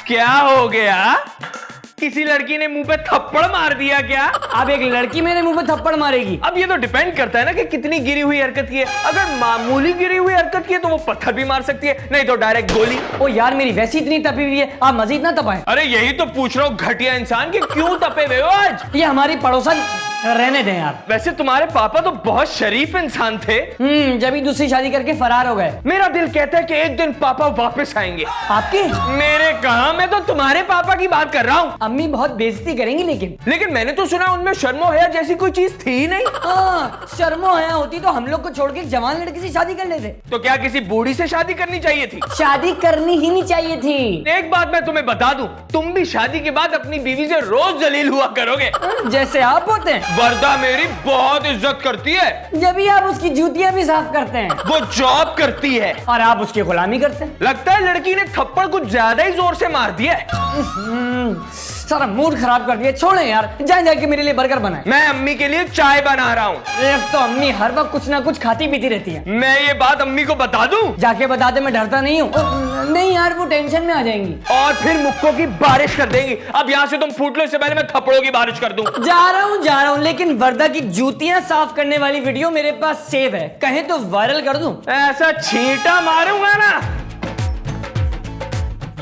क्या हो गया? किसी लड़की ने मुंह पे थप्पड़ मार दिया क्या? अब एक लड़की मेरे मुंह पे थप्पड़ मारेगी? अब ये तो डिपेंड करता है ना कि कितनी गिरी हुई हरकत की है। अगर मामूली गिरी हुई हरकत की है तो वो पत्थर भी मार सकती है, नहीं तो डायरेक्ट गोली। ओ यार, मेरी वैसी इतनी तपी हुई है, आप मजीद ना तपाएं। अरे यही तो पूछ रहा हूँ घटिया इंसान कि क्यों तपे हुए हो आज? ये हमारी पड़ोसन, रहने दें यार। वैसे तुम्हारे पापा तो बहुत शरीफ इंसान थे। जब ही दूसरी शादी करके फरार हो गए। मेरा दिल कहता है कि एक दिन पापा वापस आएंगे। आपके? मेरे कहा, मैं तो तुम्हारे पापा की बात कर रहा हूँ। अम्मी बहुत बेइज्जती करेंगी लेकिन मैंने तो सुना उनमें शर्मो हया जैसी कोई चीज थी ही नहीं। हाँ, शर्मो हया होती तो हम लोग को छोड़ के जवान लड़की से शादी कर लेते। तो क्या किसी बूढ़ी से शादी करनी चाहिए थी? शादी करनी ही नहीं चाहिए थी। एक बात मैं तुम्हें बता दूं, तुम भी शादी के बाद अपनी बीवी से रोज जलील हुआ करोगे। जैसे आप होते हैं। वर्दा मेरी बहुत इज्जत करती है। जब भी आप उसकी जूतियां भी साफ करते हैं। वो जॉब करती है और आप उसकी गुलामी करते हैं। लगता है लड़की ने थप्पड़ कुछ ज्यादा ही जोर से मार दिया है। सारा मूड खराब कर दिया। छोड़ें यार, जाए जाके मेरे लिए बर्गर बनाए। मैं अम्मी के लिए चाय बना रहा हूँ। एक तो अम्मी हर वक्त कुछ ना कुछ खाती पीती रहती है। मैं ये बात अम्मी को बता दूं? जाके बता दे, मैं डरता नहीं हूँ। नहीं यार, वो टेंशन में आ जाएंगी और फिर मुक्कों की बारिश कर देंगी। अब यहाँ से तुम फूट लो, इससे पहले मैं थप्पड़ों की बारिश कर दूं। जा रहा हूँ, लेकिन वर्दा की जूतियां साफ करने वाली वीडियो मेरे पास सेव है, कहे तो वायरल कर दूं। ऐसा छींटा मारूंगा ना।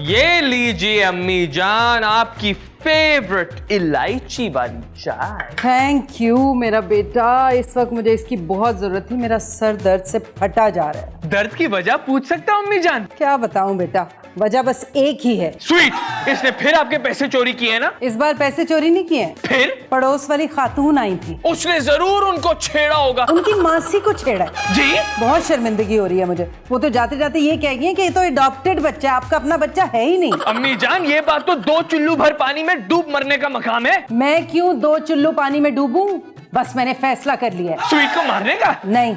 ये लीजिए अम्मी जान, आपकी फेवरेट इलायची वाली चाय। थैंक यू मेरा बेटा, इस वक्त मुझे इसकी बहुत जरूरत थी। मेरा सर दर्द से फटा जा रहा है। दर्द की वजह पूछ सकता हूँ अम्मी जान? क्या बताऊं बेटा, वजह बस एक ही है। स्वीट, इसने फिर आपके पैसे चोरी किए ना? इस बार पैसे चोरी नहीं किए। फिर? पड़ोस वाली खातून आई थी, उसने जरूर उनको छेड़ा होगा। उनकी मासी को छेड़ा है। जी? बहुत शर्मिंदगी हो रही है मुझे। वो तो जाते जाते ये कह गई है कि ये तो अडॉप्टेड बच्चा है, आपका अपना बच्चा है ही नहीं। अम्मी जान, ये बात तो 2 चुल्लू भर पानी में डूब मरने का मकाम है। मैं क्यों 2 चुल्लू पानी में डूबूं? बस मैंने फैसला कर लिया है। स्वीट को मारने का? नहीं,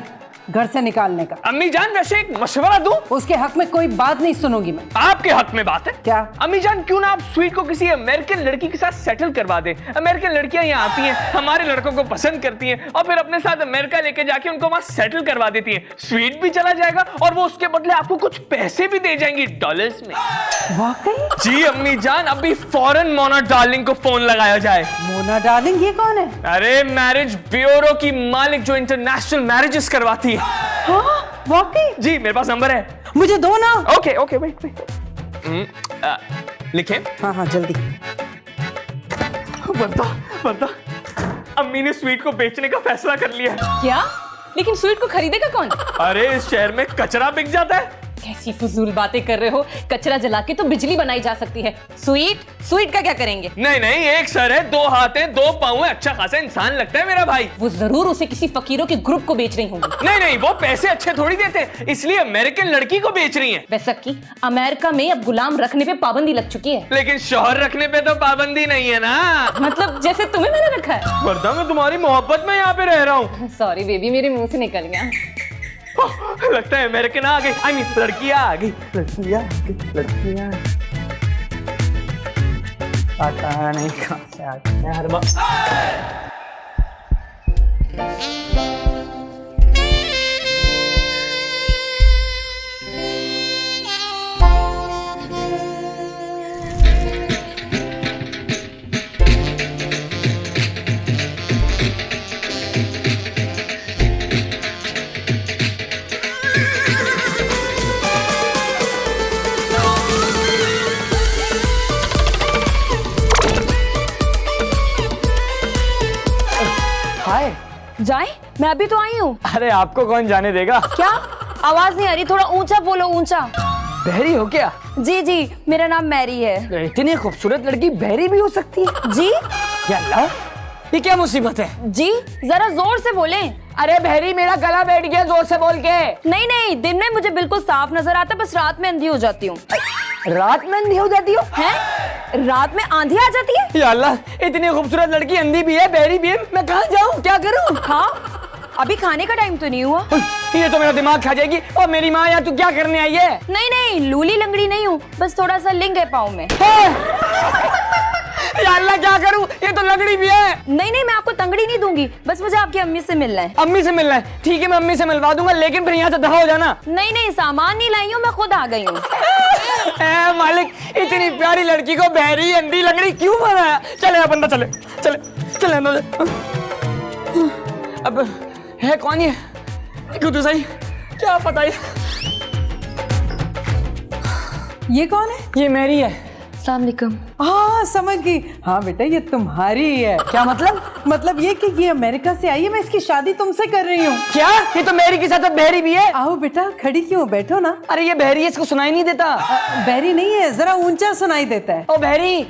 घर से निकालने का। अम्मी जान, वैसे एक मशवरा दूं? उसके हक में कोई बात नहीं सुनूंगी मैं। आपके हक में बात है। क्या? अम्मी जान, क्यों ना आप स्वीट को किसी अमेरिकन लड़की के साथ सेटल करवा दें। अमेरिकन लड़कियां यहाँ आती हैं, हमारे लड़कों को पसंद करती हैं और फिर अपने साथ अमेरिका लेके जाके उनको वहां सेटल करवा देती हैं। स्वीट भी चला जाएगा और वो उसके बदले आपको कुछ पैसे भी दे जाएंगी डॉलर्स में। वाकई? जी अम्मी जान, अभी फौरन मोना डार्लिंग को फोन लगाया जाए। मोना डार्लिंग ये कौन है? अरे मैरिज ब्यूरो की मालिक जो इंटरनेशनल मैरिजेस करवाती है। हाँ, वाकई? जी मेरे पास नंबर है। मुझे दो ना। ओके ओके, वेट लिखे। हाँ हाँ जल्दी। वर्दा, अम्मी ने स्वीट को बेचने का फैसला कर लिया है। क्या? लेकिन स्वीट को खरीदेगा कौन? अरे इस शहर में कचरा बिक जाता है। कैसी फजूल बातें कर रहे हो? कचरा जला के तो बिजली बनाई जा सकती है। स्वीट का क्या करेंगे? नहीं, एक सर है, 2 हाथ है, 2 पाँव है, अच्छा खासा इंसान लगता है मेरा भाई। वो जरूर उसे किसी फकीरों के ग्रुप को बेच रही होंगी। नहीं, वो पैसे अच्छे थोड़ी देते, इसलिए अमेरिकन लड़की को बेच रही है। वैसा कि अमेरिका में अब गुलाम रखने पे पाबंदी लग चुकी है। लेकिन शौहर रखने पे तो पाबंदी नहीं है ना। मतलब जैसे तुम्हें मैंने रखा है। वर्दा, मैं तुम्हारी मोहब्बत में यहाँ पे रह रहा हूँ। सॉरी बेबी, मेरे मुंह से निकल गया। लगता है अमेरिकन आ गई, आई मीन लड़कियां आ गई। लड़कियां पता नहीं कहाँ से आती है हर बार। जाए? मैं अभी तो आई हूँ। अरे आपको कौन जाने देगा? क्या आवाज नहीं आ रही? थोड़ा ऊंचा बोलो, ऊंचा। बहरी हो क्या? जी, मेरा नाम मैरी है। इतनी खूबसूरत लड़की बहरी भी हो सकती है? जी। या अल्लाह, ये क्या मुसीबत है? जी जरा जोर से बोलें। अरे बहरी, मेरा गला बैठ गया जोर से बोल के। नहीं, दिन में मुझे बिल्कुल साफ नजर आता है, बस रात में अंधी हो जाती हूँ। रात में अंधी हो जाती हो? हैं? रात में आंधी आ जाती है? या अल्लाह, इतनी खूबसूरत लड़की अंधी भी है, बहरी भी है, मैं कहाँ जाऊँ, क्या करूँ? हाँ, अभी खाने का टाइम तो नहीं हुआ। ये तो मेरा दिमाग खा जाएगी। और मेरी माँ, यहाँ तू क्या करने आई है? नहीं, लूली लंगड़ी नहीं हूँ, बस थोड़ा सा लिंग है पाँव में। या अल्लाह, क्या करूँ, ये तो लंगड़ी भी है। नहीं, मैं आपको तंगड़ी नहीं दूंगी, बस मुझे आपकी अम्मी से मिलना है। अम्मी से मिलना है? ठीक है, मैं अम्मी से मिलवा दूंगा, लेकिन फिर यहाँ से दफा हो जाना। नहीं, सामान नहीं लाई हूँ, मैं खुद आ गई हूँ। मालिक, इतनी प्यारी लड़की को बहरी अंधी लंगड़ी क्यों बनाया? चले आप अंदर, चले चले चले अंदर। अब है कौन ये? क्यों तो सही, क्या पता ये कौन है? ये मेरी है। अस्सलाम वालेकुम। हाँ समझ गई। हाँ बेटा ये तुम्हारी ही है। क्या मतलब? मतलब ये कि ये अमेरिका से आई है, मैं इसकी शादी तुमसे कर रही हूँ। क्या? ये तो मेरी के साथ अब बहरी भी है। आओ बेटा, खड़ी क्यों, बैठो ना। अरे ये बहरी है, इसको सुनाई नहीं देता। बहरी नहीं है, जरा ऊंचा सुनाई देता है। ओ बहरी,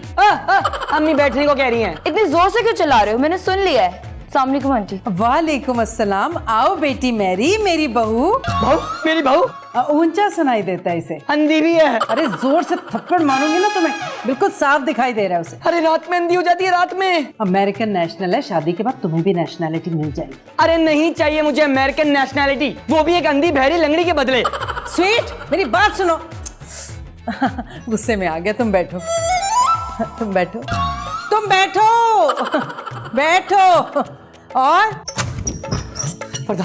अम्मी बैठने को कह रही हैं। इतनी जोर से क्यों चला रहे हो? मैंने सुन लिया है। अस्सलाम वालेकुम आंटी। वालेकुम अस्सलाम। आओ बेटी मेरी, मेरी बहू। बहू? मेरी बहू? ऊंचा सुनाई देता है इसे। अंधी भी है। अरे जोर से थप्पड़ मारूंगी ना तुम्हें, बिल्कुल साफ दिखाई दे रहा है उसे। अरे रात में अंधी हो जाती है, रात में। अमेरिकन नेशनल है, शादी के बाद तुम्हें भी नेशनैलिटी मिल जाएगी। अरे नहीं चाहिए मुझे अमेरिकन नेशनैलिटी, वो भी एक अंधी बहरी लंगड़ी के बदले। स्वीट, मेरी बात सुनो। गुस्से में आ गया। तुम बैठो, तुम बैठो, तुम बैठो, बैठो। और पर्दा।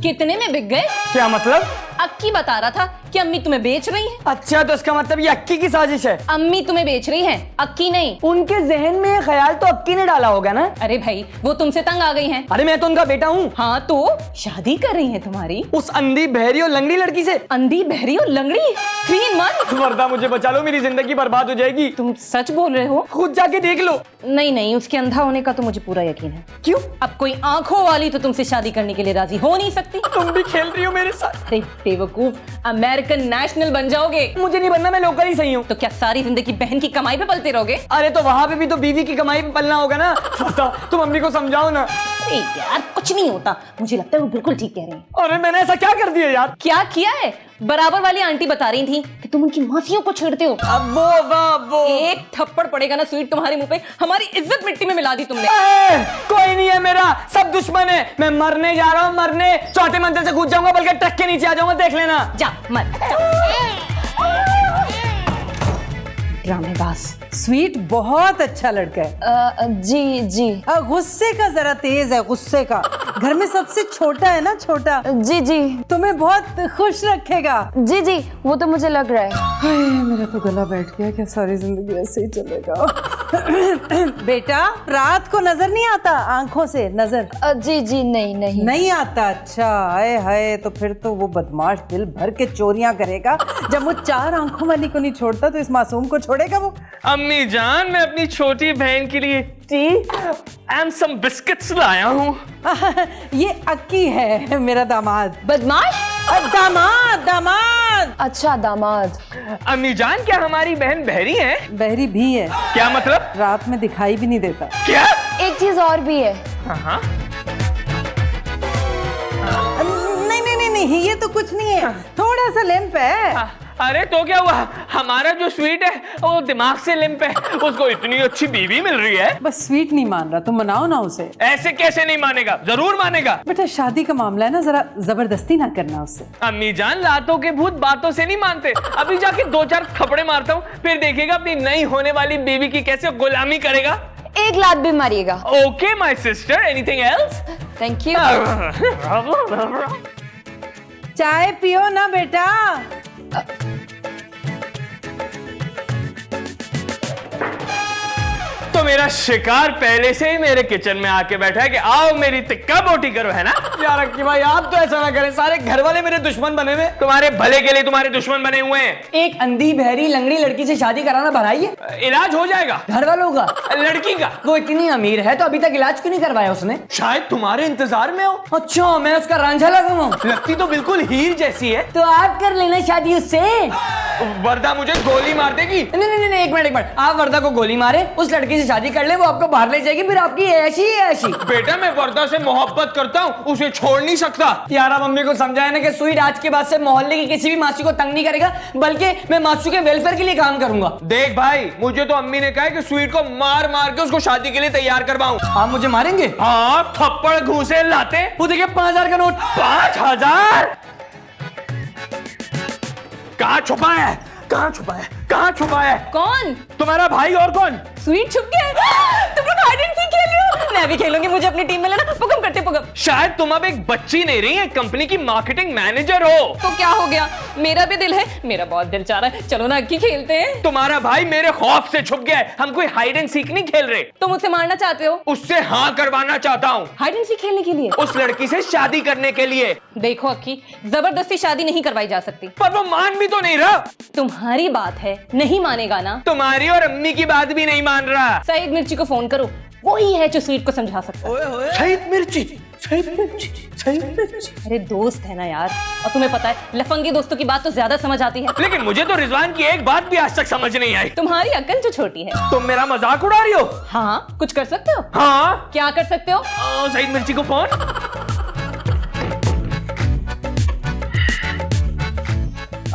कितने में बिक गए? क्या मतलब? अक्की बता रहा था कि अम्मी तुम्हें बेच रही हैं। अच्छा, तो इसका मतलब ये अक्की की साजिश है। अम्मी तुम्हें बेच रही हैं, अक्की नहीं। उनके जहन में ये ख्याल तो अक्की ने डाला होगा ना। अरे भाई, वो तुमसे तंग आ गई हैं। अरे मैं तो उनका बेटा हूँ। हाँ तो शादी कर रही हैं तुम्हारी उस अंधी बहरी और लंगड़ी लड़की से। अंधी बहरी और लंगड़ी 3 in 1। वर्दा मुझे बचा लो, मेरी जिंदगी बर्बाद हो जाएगी। तुम सच बोल रहे हो? खुद जाके देख लो। नहीं नहीं, उसके अंधा होने का तो मुझे पूरा यकीन है। क्यों? अब कोई आंखों वाली तो तुमसे शादी करने के लिए राजी हो नहीं सकती। तुम भी खेल रही हो मेरे साथ। अरे बेवकूफ, अमेरिकन नेशनल बन जाओगे। मुझे नहीं बनना, मैं लोकल ही सही हूँ। तो क्या सारी जिंदगी बहन की कमाई पे पलते रहोगे? अरे तो वहाँ पे भी तो बीवी की कमाई पे पलना होगा ना। बताओ, तुम अम्मी को समझाओ ना। अरे यार, कुछ नहीं होता। मुझे लगता है वो बिल्कुल ठीक कह रही हैं। अरे मैंने ऐसा क्या कर दिया यार? क्या किया है? बराबर वाली आंटी बता रही थी कि तुम उनकी मासियों को छेड़ते हो। अब वो एक थप्पड़ पड़ेगा ना स्वीट तुम्हारे मुंह पे, हमारी इज्जत मिट्टी में मिला दी तुमने। कोई नहीं है मेरा, सब दुश्मन है। मैं मरने जा रहा हूँ, मरने। चौथे मंजिल से कूद जाऊंगा, बल्कि ट्रक के नीचे आ जाऊंगा, देख लेना। जा मत ड्रामेबाज। स्वीट बहुत अच्छा लड़का है। जी जी गुस्से का जरा तेज है, गुस्से का। घर में सबसे छोटा है ना, छोटा। जी जी तुम्हें बहुत खुश रखेगा। जी जी, वो तो मुझे लग रहा है। हाय, मेरा तो गला बैठ गया। क्या सारी जिंदगी ऐसे ही चलेगा? बेटा, रात को नजर नहीं आता आंखों से? नजर जी जी, नहीं नहीं नहीं आता। अच्छा, हाय हाय, तो फिर तो वो बदमाश दिल भर के चोरियां करेगा। जब वो 4 आंखों वाली को नहीं छोड़ता तो इस मासूम को छोड़ेगा वो? अम्मी जान, मैं अपनी छोटी बहन के लिए टी एंड सम बिस्किट्स लाया हूँ। ये अक्की है, मेरा दामाद। बदमाश? दामाद, दामाद। अच्छा, दामाद। अम्मी जान, क्या हमारी बहन बहरी है? बहरी भी है। क्या मतलब? रात में दिखाई भी नहीं देता। क्या? एक चीज और भी है। हाँ नहीं नहीं नहीं नहीं, ये तो कुछ नहीं है, थोड़ा सा लिम्प है। अरे तो क्या हुआ? हमारा जो स्वीट है वो दिमाग से लिम्प है, उसको इतनी अच्छी बीवी मिल रही है। बस स्वीट नहीं मान रहा, तुम मनाओ ना उसे। ऐसे कैसे नहीं मानेगा? जरूर मानेगा। बेटा, शादी का मामला है ना, जरा जबरदस्ती ना करना उससे। अम्मी जान, लातों के भूत बातों से नहीं मानते। अभी जाके 2-4 थप्पड़े मारता हूँ, फिर देखिएगा अपनी नई होने वाली बीवी की कैसे गुलामी करेगा। एक लात भी मारिएगा। Okay my sister, anything else? Thank you. चाय पियो ना बेटा। तो मेरा शिकार पहले से ही मेरे किचन में आके बैठा है कि आओ मेरी तिक्का बोटी करो, है ना? यार अक्की भाई, आप तो ऐसा ना करें, सारे घर वाले मेरे दुश्मन बने हुए। तुम्हारे भले के लिए तुम्हारे दुश्मन बने हुए हैं। एक अंधी बहरी लंगड़ी लड़की से शादी कराना भलाई है? इलाज हो जाएगा घर वालों का? लड़की का। वो इतनी अमीर है तो अभी तक इलाज क्यों नहीं करवाया उसने? शायद तुम्हारे इंतजार में हो। अच्छा, मैं उसका रांझा लगा हूँ। लगती तो बिल्कुल हीर जैसी है। तो आप कर लेना शादी उससे। वर्दा मुझे गोली मार देगी। नहीं नहीं नहीं, एक मिनट। आप वर्दा को गोली मारे, उस लड़की से शादी कर ले, वो आपको बाहर ले जाएगी, फिर आपकी ऐसी ऐसी। बेटा, मैं वर्दा से मोहब्बत करता हूँ, उसे छोड़ नहीं सकता। यार आप मम्मी को समझाए ना कि स्वीट आज के बाद से मोहल्ले की किसी भी मासी को तंग नहीं करेगा, बल्कि मैं मासू के वेलफेयर के लिए काम करूंगा। देख भाई, मुझे तो अम्मी ने कहा है कि स्वीट को मार मार के उसको शादी के लिए तैयार करवाऊं। आप मुझे मारेंगे? हाँ, थप्पड़ घूसे लाते। वो देखिए 5000 का नोट। 5000? कहाँ छुपा है? कहाँ छुपा है? कहाँ छुपा है? कौन? तुम्हारा भाई और कौन? स्वीट छुप गया है। तुम लोग हाइड एंड सीक खेल रहे हो। मैं भी खेलूंगी, मुझे अपनी टीम में लेना। पुकम करते पुकम। शायद तुम अब एक बच्ची नहीं रही है, कंपनी की मार्केटिंग मैनेजर हो। तो क्या हो गया? मेरा भी दिल है, मेरा बहुत दिल चाह रहा है। चलो ना अक्की खेलते हैं। तुम्हारा भाई मेरे खौफ से छुप गया है। हम कोई हाइड एंड सीक नहीं खेल रहे। तुम मुझसे मारना चाहते हो? उससे हाँ करवाना चाहता हूँ, हाइड एंड सीक खेलने के लिए? उस लड़की से शादी करने के लिए। देखो अक्की, जबरदस्ती शादी नहीं करवाई जा सकती। पर वो मान भी तो नहीं रहा। तुम्हारी बात है, नहीं मानेगा ना? तुम्हारी और अम्मी की बात भी नहीं मान रहा। सईद मिर्ची को फोन करो, वही है जो स्वीट को समझा सकता है। सईद मिर्ची, सईद मिर्ची, सईद मिर्ची। अरे दोस्त है ना यार, और तुम्हें पता है लफंगी दोस्तों की बात तो ज्यादा समझ आती है। लेकिन मुझे तो रिजवान की एक बात भी आज तक समझ नहीं आई। तुम्हारी अक्ल जो छोटी है। तुम मेरा मजाक उड़ा रही हो? हाँ, कुछ कर सकते हो? हाँ। क्या कर सकते हो? सईद मिर्ची को फोन।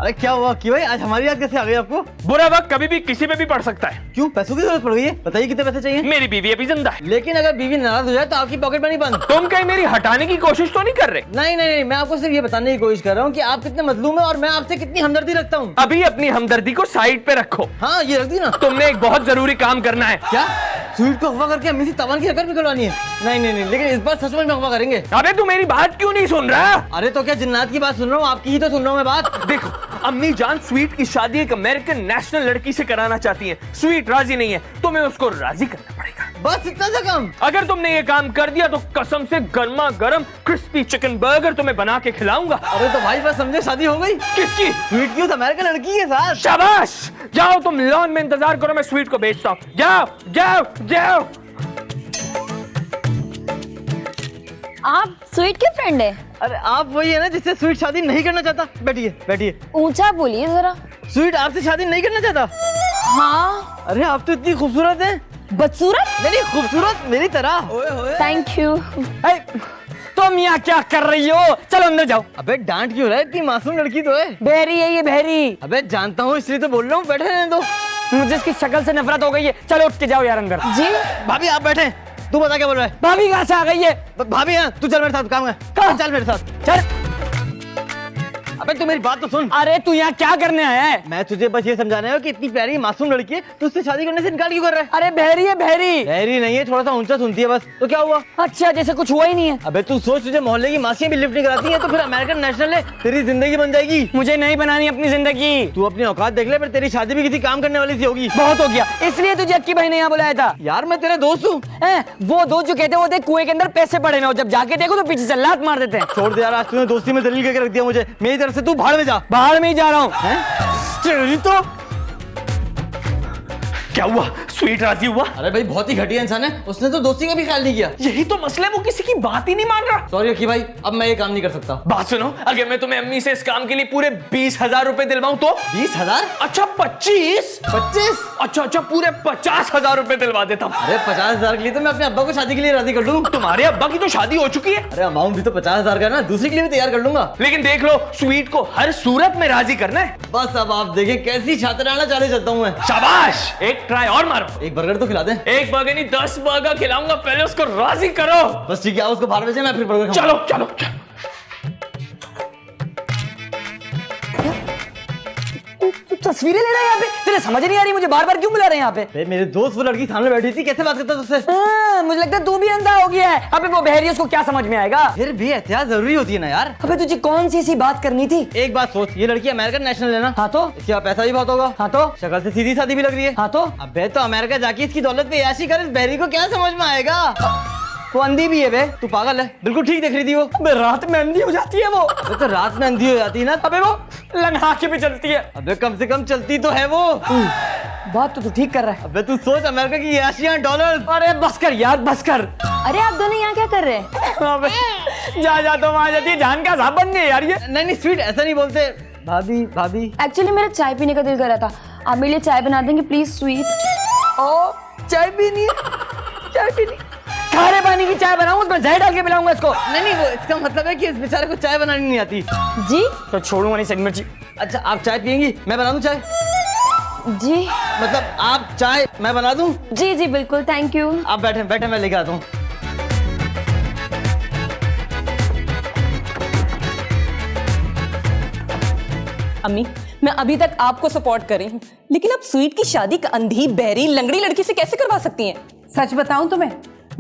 अरे क्या हुआ कि भाई आज हमारी याद कैसे आ गई आपको? बुरा वक्त कभी भी किसी पे भी पड़ सकता है। क्यों, पैसों की जरूरत पड़ गई है? बताइए कितने पैसे चाहिए? मेरी बीवी अभी जिंदा है। लेकिन अगर बीवी नाराज हो जाए तो आपकी पॉकेट मनी बंद। तुम कहीं मेरी हटाने की कोशिश तो नहीं कर रहे? नहीं नहीं नहीं, मैं आपको सिर्फ ये बताने की कोशिश कर रहा हूँ कि आप कितने मजलूम है और मैं आपसे कितनी हमदर्दी रखता हूँ। अभी अपनी हमदर्दी को साइड पे रखो। हाँ ये रख दी ना। तुमने एक बहुत जरूरी काम करना है। क्या? स्वीट को अगवा करके अम्मी से तवान की रकम निकलवानी है? नहीं नहीं नहीं, लेकिन इस बार सच में अगवा करेंगे। अबे तू मेरी बात क्यों नहीं सुन रहा? अरे तो क्या जिन्नात की बात सुन रहा हूँ? आपकी ही तो सुन रहा हूँ मैं बात। देखो, अम्मी जान स्वीट की शादी एक अमेरिकन नेशनल लड़की से कराना चाहती है। स्वीट राजी नहीं है, तुम्हें उसको राजी करना पड़ेगा। बस इतना सा काम? अगर तुमने ये काम कर दिया तो कसम से गर्मा गर्म क्रिस्पी चिकन बर्गर तुम्हें बना के खिलाऊंगा। अरे तो भाई बस समझे शादी हो गई। किसकी? स्वीट की उस अमेरिकन लड़की के साथ। शाबाश, जाओ तुम लॉन में इंतजार करो, मैं स्वीट को भेजता हूँ। जाओ जाओ जाओ। आप स्वीट के फ्रेंड है? अरे आप वही है ना जिससे स्वीट शादी नहीं करना चाहता? बैठिए बैठिए। ऊंचा बोलिए जरा। स्वीट आपसे शादी नहीं करना चाहता? हाँ। अरे आप तो इतनी खूबसूरत हैं। बदसूरत? नहीं खूबसूरत मेरी तरह। Thank you. तुम यहाँ क्या कर रही हो? चलो अंदर जाओ। अबे डांट क्यों रहा है? इतनी मासूम लड़की तो है। बहरी है ये, बहरी। अबे जानता हूँ इसलिए तो बोल रहा हूँ, बैठे रहने दो। मुझे इसकी शक्ल से नफरत हो गई है। चलो उठ के जाओ यार अंदर। जी भाभी आप बैठे। तू बता क्या बोल रहा है? भाभी कहाँ से आ गई है? भाभी है, तू चल मेरे साथ, काम है। कहाँ? चल मेरे साथ चल। अबे तू मेरी बात तो सुन। अरे तू यहाँ क्या करने आया है? मैं तुझे बस ये समझाना है कि इतनी प्यारी मासूम लड़की है, तू उससे शादी करने से इनकार क्यों कर रहा है? अरे बहरी है, बहरी। बहरी नहीं है, थोड़ा सा ऊंचा सुनती है बस। तो क्या हुआ? अच्छा, जैसे कुछ हुआ ही नहीं है। अबे तू सोच, तुझे मोहल्ले की मासियां भी लिफ्ट नहीं कराती है तो फिर अमेरिकन नेशनल है, तेरी जिंदगी बन जाएगी। मुझे नहीं बनानी अपनी जिंदगी। तू अपनी औकात देख ले, पर तेरी शादी भी किसी काम करने वाली सी होगी। बहुत हो गया, इसलिए तुझे अक्की भाई ने यहाँ बुलाया था। यार मैं तेरा दोस्त हूँ। वो दो जो कहते हैं वो देख कुएं के अंदर पैसे पड़े हैं, जब जाके देखो तो पीछे से लात मार देते हैं। छोड़ दे यार, आज तूने दोस्ती में दलील करके रख दिया मुझे। मेरी तरफ से तू भाड़ में जा। बाहर में ही जा रहा हूँ। तो क्या हुआ? स्वीट राजी हुआ? अरे भाई बहुत ही घटिया इंसान है, उसने तो दोस्ती का भी ख्याल नहीं किया। यही तो मसला है, वो किसी की बात ही नहीं मान रहा। सॉरी अक्की भाई, अब मैं ये काम नहीं कर सकता। बात सुनो, अगर मैं तुम्हें अम्मी से इस काम के लिए पूरे 20,000 रुपए दिलवाऊं तो? 20,000? अच्छा 25? 25? अच्छा पूरे 50,000 रुपए दिलवा देता हूँ। अरे 50,000 के लिए तो मैं अपने अब्बा को शादी के लिए राजी कर लूँ। तुम्हारे अब्बा की तो शादी हो चुकी है। अरे अमाउंट भी तो 50,000 का ना, दूसरी के लिए भी तैयार कर लूंगा। लेकिन देख लो, स्वीट को हर सूरत में राजी करना है। बस अब आप देखें कैसी छात्राना चाले चलता हूँ मैं। शाबाश, एक ट्राई और मारो। एक बर्गर तो खिला दे। एक बर्गर नहीं 10 बर्गर खिलाऊंगा, पहले उसको राजी करो। बस ठीक है, आप उसको बाहर भेजें, मैं फिर बर्गर खाऊंगा। चलो चलो चलो। तू तस्वीरें ले रहा है यहाँ पे? तेरे समझ नहीं आ रही मुझे बार बार क्यों बुला रहे हैं यहाँ पे? अरे मेरे दोस्त वो लड़की सामने बैठी थी, कैसे बात करता तुझसे? मुझे लगता है तू भी अंधा हो गया है। अबे वो बहरी है, उसको क्या समझ में आएगा? फिर भी एहतियात जरूरी होती है ना यार। अबे तुझे कौन सी बात करनी थी? एक बात सोच, ये लड़की अमेरिकन नेशनल है ना? हाँ तो? इसके पास पैसा भी बहुत होगा। हाँ तो? शक्ल से सीधी सादी भी लग रही है। हाँ तो? अबे तो अमेरिका जाके इसकी दौलत पे याशी कर, इस बहरी को क्या समझ में आएगा? वो अंधी भी है बे। तू पागल है, बिल्कुल ठीक देख रही थी वो। अबे रात में अंधी हो जाती है वो। अबे तो रात में अंधी हो जाती है ना। अबे वो लंघा के भी चलती है। अबे कम से कम चलती तो है वो। बात तो तू ठीक कर रहा है। अबे तू सोच, अमेरिका की याशियां डॉलर। अरे बस कर यार, बस कर। अरे आप दोनों यहाँ क्या कर रहे हैं? अबे जा तो वहां जाती है, जान का साहब बन गए यार ये। नहीं नहीं स्वीट, ऐसा नहीं बोलते। भाभी भाभी एक्चुअली मेरा चाय पीने का दिल कर रहा था, आप मेरे लिए चाय बना देंगे प्लीज? स्वीट। ओ चाय पीनी है? चाय पीनी? खारे पानी की चाय बनाऊं, उसमें जहर डाल के पिलाऊंगा इसको। नहीं वो इसका मतलब है कि इस बेचारे को चाय बनानी नहीं आती। जी तो छोड़ूंगा नहीं सच मिर्ची। अच्छा आप चाय पियेंगी, मैं बना दूं चाय? जी मतलब आप चाय मैं बना दूं? जी जी बिल्कुल, थैंक यू। आप बैठे बैठे, मैं लेके आता हूँ। अम्मी मैं अभी तक आपको सपोर्ट कर रही हूँ, लेकिन आप स्वीट की शादी एक अंधी बहरी लंगड़ी लड़की से कैसे करवा सकती हैं? सच बताऊं तुम्हें,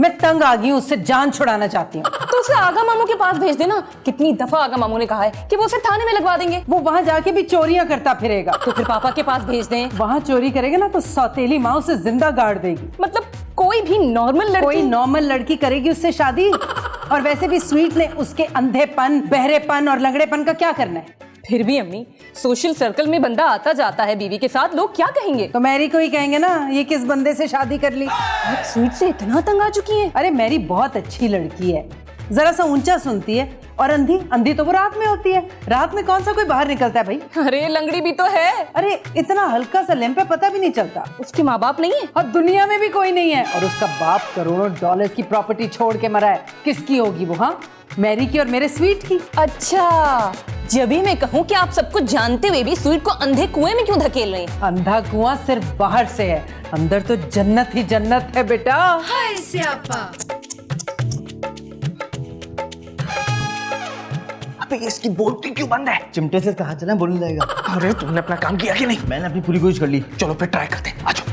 मैं तंग आ गई हूँ, उससे जान छुड़ाना चाहती हूँ। तो उसे आगा मामू के पास भेज देना। कितनी दफा आगा मामू ने कहा है कि वो उसे थाने में लगवा देंगे। वो वहां जाके भी चोरियां करता फिरेगा। तो फिर पापा के पास भेज दें। वहां चोरी करेगा ना तो सौतेली माँ उसे जिंदा गाड़ देगी। मतलब कोई भी नॉर्मल कोई लड़की नॉर्मल लड़की करेगी उससे शादी? और वैसे भी स्वीट ने उसके अंधेपन, बहरेपन और लंगड़ेपन का क्या करना है? फिर भी अम्मी, सोशल सर्कल में बंदा आता जाता है बीवी के साथ, लोग क्या कहेंगे? तो मैरी को ही कहेंगे ना, ये किस बंदे से शादी कर ली। आप स्वीट से इतना तंग आ चुकी हैं? अरे मैरी बहुत अच्छी लड़की है, जरा सा ऊंचा सुनती है। और अंधी तो वो रात में होती है। रात में कौन सा कोई बाहर निकलता है भाई? अरे लंगड़ी भी तो है। अरे इतना हल्का सा लैंप है, पता भी नहीं चलता। उसके माँ बाप नहीं है और दुनिया में भी कोई नहीं है। और उसका बाप करोड़ों डॉलर्स की प्रॉपर्टी छोड़ के मरा है। किसकी होगी वो? हाँ, मैरी की और मेरे स्वीट की। अच्छा, जब भी मैं कहूँ कि आप सब कुछ जानते हुए भी स्वीट को अंधे कुएं में क्यों धकेल रहे हैं? अंधा कुआं सिर्फ बाहर से है, अंदर तो जन्नत ही जन्नत है बेटा। हाय स्यापा। अबे इसकी बोलती क्यों बंद है? चिमटे से कहा चला बोलने लगेगा। अरे तुमने अपना काम किया कि नहीं? मैंने अपनी पूरी कोशिश कर ली। चलो फिर ट्राई करते हैं, आ जाओ।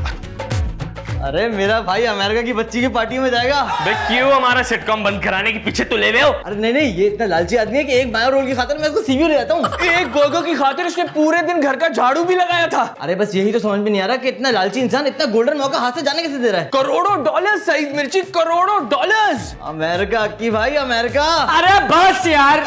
अरे मेरा भाई अमेरिका की बच्ची की पार्टी में जाएगा। बे क्यों हमारा सिटकॉम बंद कराने के पीछे तो ले गए हो? अरे नहीं, ये इतना लालची आदमी है कि एक बायो रोल की खातिर मैं इसको सीवी ले जाता हूँ। एक गोगो की खातिर उसने पूरे दिन घर का झाड़ू भी लगाया था। अरे बस यही तो समझ में नहीं आ रहा कि इतना लालची इंसान इतना गोल्डन मौका हाथ से जाने कैसे दे रहा है। करोड़ों डॉलर सईद मिर्ची, करोड़ों डॉलर्स। अमेरिका की भाई, अमेरिका। अरे बस यार,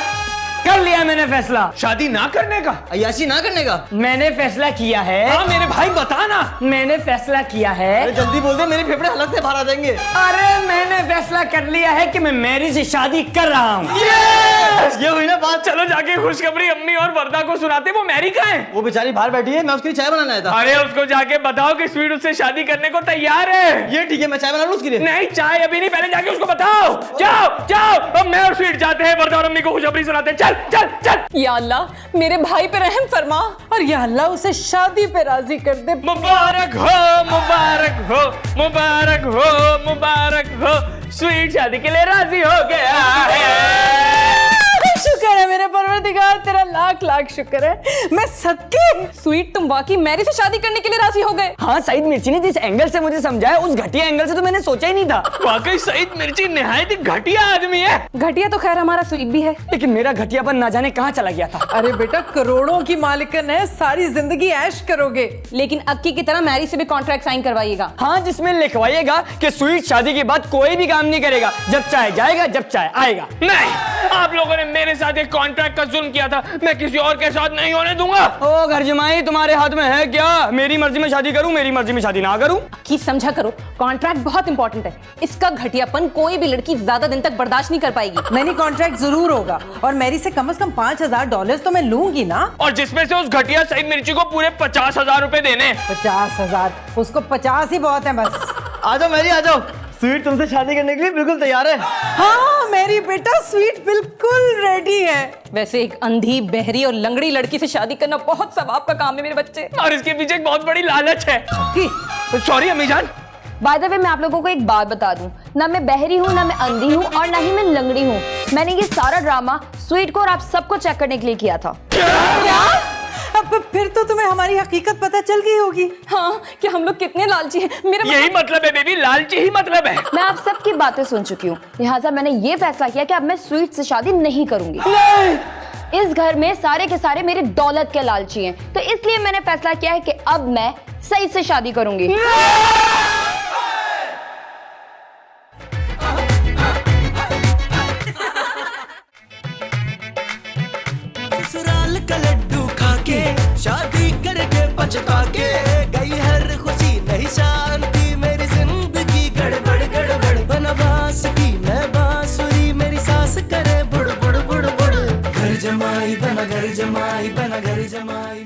कर लिया मैंने फैसला। शादी ना करने का? अय्याशी ना करने का। मैंने फैसला किया है। हाँ मेरे भाई बता ना। मैंने फैसला किया है। अरे जल्दी बोल दे, मेरे फेफड़े हलक से बाहर आ जाएंगे। अरे मैंने फैसला कर लिया है कि मैं मैरी से शादी कर रहा हूँ। ये हुई ना बात। चलो जाके खुशखबरी अम्मी और वर्दा को सुनाते। वो मैरी का है। वो बेचारी बाहर बैठी है, मैं उसके लिए चाय बनाना आया था। अरे उसको जाके बताओ कि स्वीट उससे शादी करने को तैयार है। ये ठीक है, मैं चाय बना लूं उसके लिए। नहीं चाय अभी नहीं, पहले जाके उसको बताओ। जाओ जाओ, अब मैं और स्वीट जाते हैं, वर्दा और अम्मी को खुशखबरी सुनाते हैं। चल चल चल। या अल्लाह, मेरे भाई पे रहम फरमा। और या अल्लाह उसे शादी पे राजी कर दे। मुबारक हो, मुबारक हो, मुबारक हो, मुबारक हो। स्वीट शादी के लिए राजी हो गया है। शुक्र है मेरे परवरदिगार, तेरा लाख लाख शुक्र है। मैं सच्ची। स्वीट, तुम वाकई मैरी से शादी करने के लिए राजी हो गए? हाँ, सईद मिर्ची ने जिस एंगल से मुझे समझाया, उस घटिया एंगल से तो मैंने सोचा ही नहीं था। वाकई सईद मिर्ची निहायत ही घटिया आदमी है। घटिया तो खैर हमारा स्वीट भी है, लेकिन मेरा घटियापन ना जाने कहाँ चला गया था। अरे बेटा, करोड़ों की मालिकन है, सारी जिंदगी ऐश करोगे। लेकिन अक्की की तरह मैरी से भी कॉन्ट्रैक्ट साइन करवाइएगा। हाँ, जिसमें लिखवाइएगा कि स्वीट शादी के बाद कोई भी काम नहीं करेगा, जब चाहे जाएगा, जब चाहे आएगा। नहीं, आप लोगों ने मेरे साथ एक कॉन्ट्रैक्ट का जुल्म किया था, मैं किसी और के साथ नहीं होने दूंगा। ओ घर जमाई, तुम्हारे हाथ में है क्या? मेरी मर्जी में शादी करूं, मेरी मर्जी में शादी ना करूं? की समझा करो, कॉन्ट्रैक्ट बहुत इंपॉर्टेंट है। इसका घटियापन कोई भी लड़की ज्यादा दिन तक बर्दाश्त नहीं कर पाएगी। नहीं, कॉन्ट्रैक्ट जरूर होगा और मैरी से कम $5,000 तो मैं लूंगी ना। और जिसमें से उस घटिया सईद मिर्ची को पूरे 50,000 रुपए देने। 50,000? उसको 50 ही बहुत है बस। आ जाओ मैरी, आ जाओ। स्वीट तुमसे शादी करने के लिए बिल्कुल तैयार है। हाँ मेरी बेटा, स्वीट बिल्कुल रेडी है। वैसे एक अंधी, बहरी और लंगड़ी लड़की से शादी करना बहुत सवाब का काम है मेरे बच्चे। और इसके पीछे एक बहुत बड़ी लालच है। सॉरी अम्मी जान। बाय द वे, मैं आप लोगों को एक बात बता दूं, ना मैं बहरी हूँ, ना मैं अंधी हूँ और ना ही मैं लंगड़ी हूँ। मैंने ये सारा ड्रामा स्वीट को और आप सबको चेक करने के लिए किया था। क्या? अब फिर तो तुम्हें हमारी हकीकत पता चल गई होगी। हाँ, कि हम लोग कितने लालची हैं। मेरा यही मतलब है बेबी, लालची ही मतलब है। मैं आप सबकी बातें सुन चुकी हूँ, लिहाजा मैंने ये फैसला किया कि अब मैं स्वीट से शादी नहीं करूंगी। इस घर में सारे के सारे मेरी दौलत के लालची हैं, तो इसलिए मैंने फैसला किया है कि अब मैं सईद से शादी करूंगी। ससुराल का लड्डू खा के शादी करके पछता के गई हर खुशी नहीं शांति, मेरी जिंदगी गड़बड़ गड़बड़। बनवास की मैं बांसुरी, मेरी सास करे बुड़ बुड़ बुड़ बुड़। घर जमाई बना, घर जमाई बना, घर जमाई।